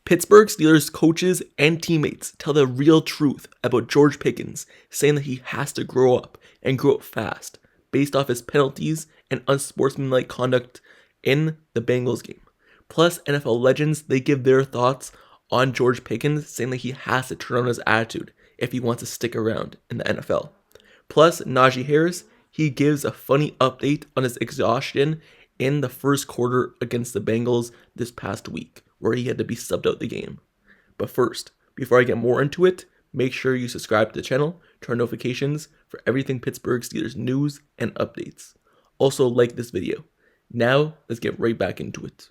Pittsburgh Steelers coaches and teammates tell the real truth about George Pickens, saying that he has to grow up and grow up fast based off his penalties and unsportsmanlike conduct in the Bengals game. Plus, NFL legends, they give their thoughts on George Pickens, saying that he has to turn on his attitude if he wants to stick around in the NFL. Plus, Najee Harris, he gives a funny update on his exhaustion in the first quarter against the Bengals this past week, where he had to be subbed out the game. But first, before I get more into it, make sure you subscribe to the channel, turn notifications for everything Pittsburgh Steelers news and updates. Also like this video. Now, let's get right back into it.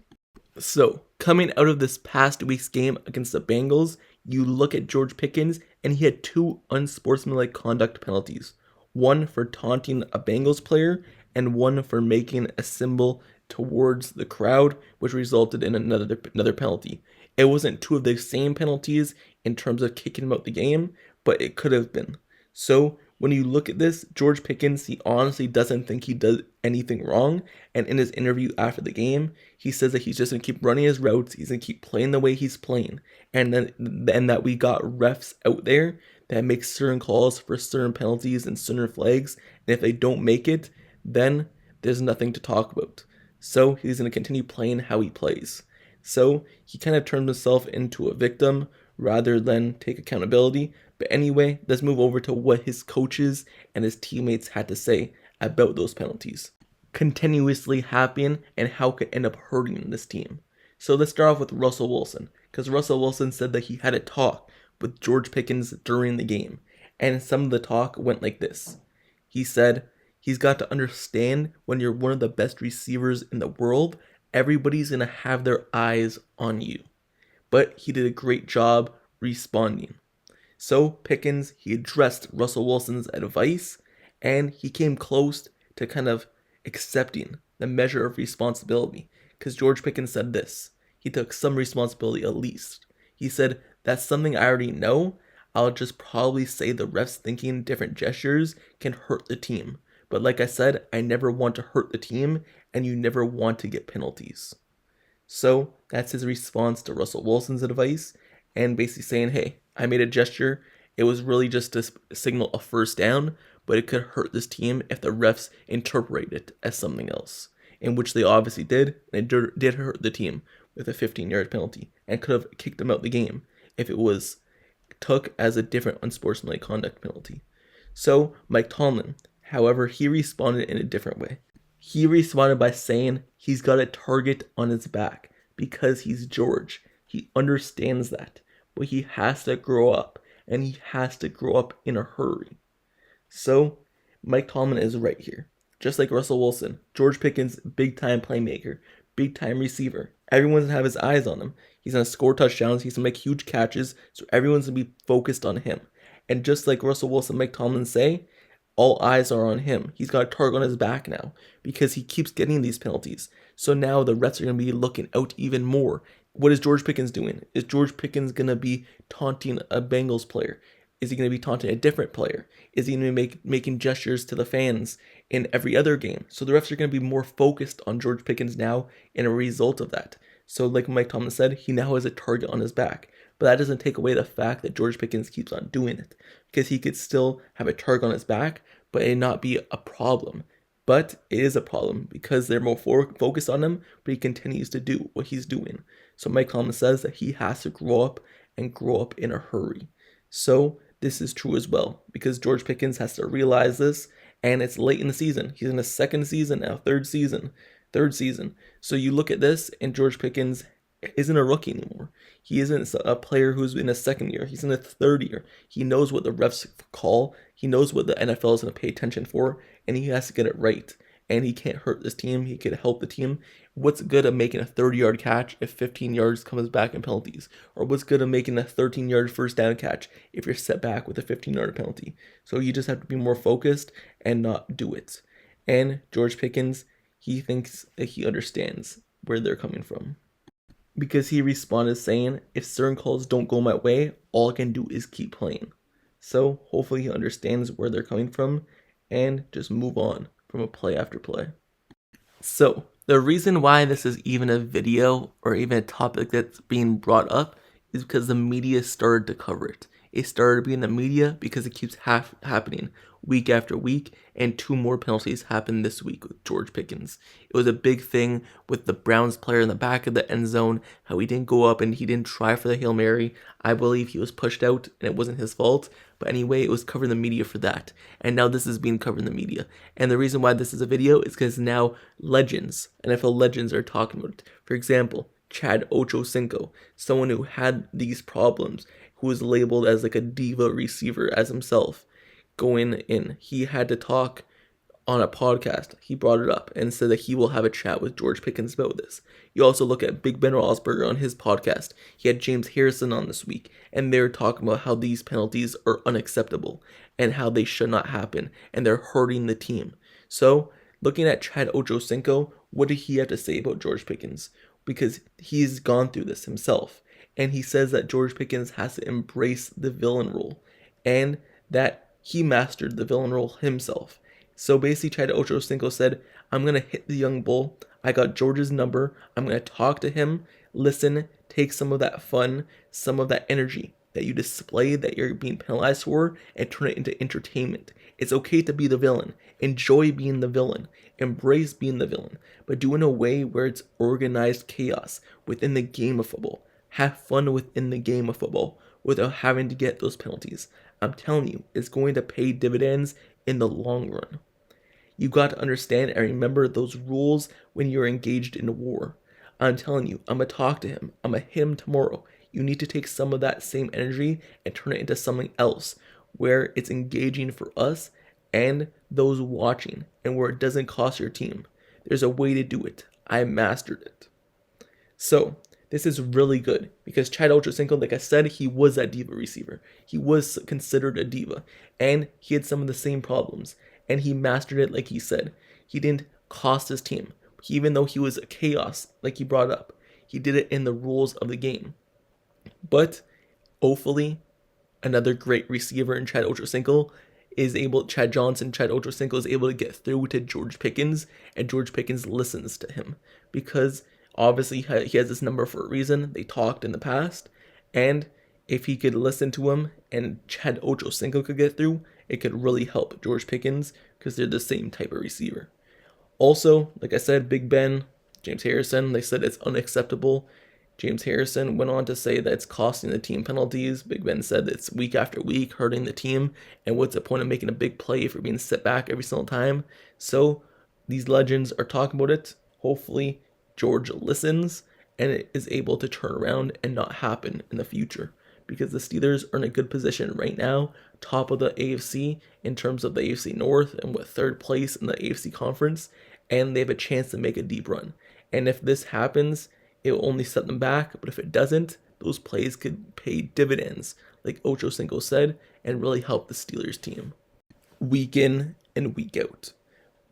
So, coming out of this past week's game against the Bengals, you look at George Pickens and he had 2 unsportsmanlike conduct penalties. One for taunting a Bengals player and one for making a symbol towards the crowd, which resulted in another penalty. It wasn't 2 of the same penalties in terms of kicking him out the game, but it could have been. So when you look at this, George Pickens, he honestly doesn't think he does anything wrong. And in his interview after the game, he says that he's just going to keep running his routes. He's going to keep playing the way he's playing. And that we got refs out there that make certain calls for certain penalties and certain flags. And if they don't make it, then there's nothing to talk about. So he's going to continue playing how he plays. So he kind of turned himself into a victim rather than take accountability. But anyway, let's move over to what his coaches and his teammates had to say about those penalties continuously happening and how it could end up hurting this team. So let's start off with Russell Wilson, because Russell Wilson said that he had a talk with George Pickens during the game. And some of the talk went like this. He said, he's got to understand when you're one of the best receivers in the world, everybody's going to have their eyes on you. But he did a great job responding. So Pickens, he addressed Russell Wilson's advice and he came close to kind of accepting the measure of responsibility. Because George Pickens said this, he took some responsibility at least. He said, that's something I already know. I'll just probably say the refs thinking different gestures can hurt the team. But like I said, I never want to hurt the team and you never want to get penalties. So that's his response to Russell Wilson's advice and basically saying, hey, I made a gesture. It was really just to signal a first down, but it could hurt this team if the refs interpret it as something else, in which they obviously did, and it did hurt the team with a 15-yard penalty and could have kicked them out the game if it was took as a different unsportsmanlike conduct penalty. So Mike Tomlin, however, he responded in a different way. He responded by saying he's got a target on his back because he's George. He understands that, but he has to grow up, and he has to grow up in a hurry. So Mike Tomlin is right here. Just like Russell Wilson, George Pickens, big-time playmaker, big-time receiver. Everyone's going to have his eyes on him. He's going to score touchdowns. He's going to make huge catches, so everyone's going to be focused on him. And just like Russell Wilson, Mike Tomlin say, all eyes are on him. He's got a target on his back now because he keeps getting these penalties. So now the refs are going to be looking out even more. What is George Pickens doing? Is George Pickens going to be taunting a Bengals player? Is he going to be taunting a different player? Is he going to be making gestures to the fans in every other game? So the refs are going to be more focused on George Pickens now in a result of that. So like Mike Tomlin said, he now has a target on his back. But that doesn't take away the fact that George Pickens keeps on doing it, because he could still have a target on his back, but it not be a problem. But it is a problem because they're more focused on him, but he continues to do what he's doing. So Mike Tomlin says that he has to grow up and grow up in a hurry. So this is true as well, because George Pickens has to realize this, and it's late in the season. He's in his second season now, third season. So you look at this, and George Pickens isn't a rookie anymore. He isn't a player who's in his second year. He's in his third year. He knows what the refs call. He knows what the NFL is going to pay attention for, and he has to get it right. And he can't hurt this team. He could help the team. What's good at making a 30-yard catch if 15 yards comes back in penalties? Or what's good at making a 13-yard first down catch if you're set back with a 15-yard penalty? So you just have to be more focused and not do it. And George Pickens, he thinks that he understands where they're coming from, because he responded saying, if certain calls don't go my way, all I can do is keep playing. So hopefully he understands where they're coming from and just move on from a play after play. So the reason why this is even a video or even a topic that's being brought up is because the media started to cover it. It started to be in the media because it keeps happening week after week, and 2 more penalties happened this week with George Pickens. It was a big thing with the Browns player in the back of the end zone, how he didn't go up and he didn't try for the Hail Mary. I believe he was pushed out and it wasn't his fault, but anyway, it was covered in the media for that. And now this is being covered in the media. And the reason why this is a video is because now legends, NFL legends, are talking about it. For example, Chad Ochocinco, someone who had these problems, who was labeled as like a diva receiver as himself, going in. He had to talk on a podcast. He brought it up and said that he will have a chat with George Pickens about this. You also look at Big Ben Roethlisberger on his podcast. He had James Harrison on this week, and they're talking about how these penalties are unacceptable and how they should not happen, and they're hurting the team. So, looking at Chad Ochocinco, what did he have to say about George Pickens? Because he's gone through this himself, and he says that George Pickens has to embrace the villain role, and that he mastered the villain role himself. So basically, Chad Ochocinco said, I'm going to hit the young bull. I got George's number. I'm going to talk to him, listen, take some of that fun, some of that energy that you display that you're being penalized for, and turn it into entertainment. It's okay to be the villain. Enjoy being the villain. Embrace being the villain. But do it in a way where it's organized chaos within the game of football. Have fun within the game of football without having to get those penalties. I'm telling you, it's going to pay dividends in the long run. You got to understand and remember those rules when you're engaged in a war. I'm telling you, I'm going to talk to him. I'm going to hit him tomorrow. You need to take some of that same energy and turn it into something else where it's engaging for us and those watching, and where it doesn't cost your team. There's a way to do it. I mastered it. So, this is really good because Chad Ochocinco, like I said, he was that diva receiver. He was considered a diva, and he had some of the same problems, and he mastered it like he said. He didn't cost his team. Even though he was a chaos, like he brought up, he did it in the rules of the game. But, hopefully, another great receiver in Chad Ochocinco Chad Ochocinco is able to get through to George Pickens, and George Pickens listens to him because obviously he has this number for a reason. They talked in the past, and if he could listen to him and Chad Ochocinco could get through, it could really help George Pickens because they're the same type of receiver. Also, like I said, Big Ben, James Harrison, they said it's unacceptable. James Harrison went on to say that it's costing the team penalties. Big Ben said it's week after week hurting the team, and what's the point of making a big play if you're being set back every single time? So these legends are talking about it. Hopefully George listens and it is able to turn around and not happen in the future, because the Steelers are in a good position right now, top of the AFC in terms of the AFC North and with 3rd place in the AFC Conference, and they have a chance to make a deep run. And if this happens, it will only set them back, but if it doesn't, those plays could pay dividends, like Ochocinco said, and really help the Steelers team week in and week out.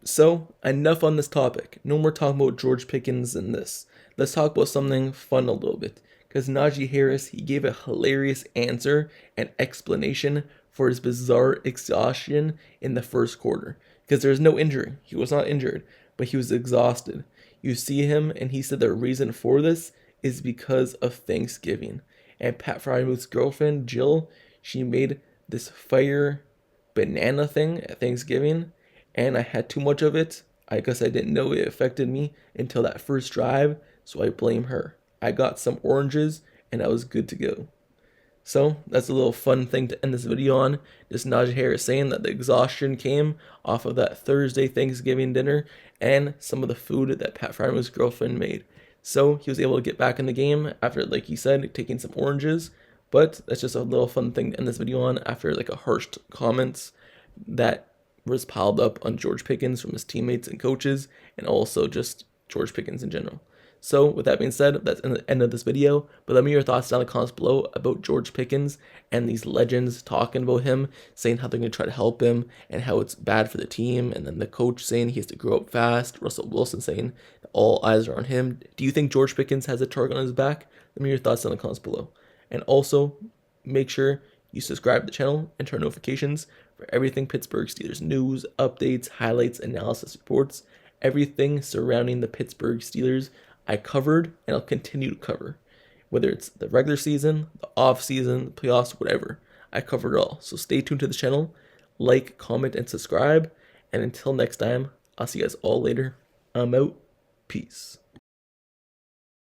So, enough on this topic. No more talking about George Pickens and this. Let's talk about something fun a little bit, because Najee Harris, he gave a hilarious answer and explanation for his bizarre exhaustion in the first quarter, because there's no injury. He was not injured, but he was exhausted. You see him, and he said the reason for this is because of Thanksgiving. And Pat Fryermuth's girlfriend, Jill, she made this fire banana thing at Thanksgiving, and I had too much of it. I guess I didn't know it affected me until that first drive, so I blame her. I got some oranges, and I was good to go. So, that's a little fun thing to end this video on. Just Najee Harris saying that the exhaustion came off of that Thursday Thanksgiving dinner and some of the food that Pat Fryermuth's girlfriend made. So, he was able to get back in the game after, like he said, taking some oranges. But that's just a little fun thing to end this video on after like a harsh comments that was piled up on George Pickens from his teammates and coaches, and also just George Pickens in general. So, with that being said, that's the end of this video, but let me know your thoughts down in the comments below about George Pickens and these legends talking about him, saying how they're going to try to help him and how it's bad for the team, and then the coach saying he has to grow up fast, Russell Wilson saying all eyes are on him. Do you think George Pickens has a target on his back? Let me know your thoughts down in the comments below. And also, make sure you subscribe to the channel and turn notifications for everything Pittsburgh Steelers news, updates, highlights, analysis, reports, everything surrounding the Pittsburgh Steelers I covered and I'll continue to cover. Whether it's the regular season, the off season, the playoffs, whatever. I cover it all. So stay tuned to the channel. Like, comment, and subscribe. And until next time, I'll see you guys all later. I'm out. Peace.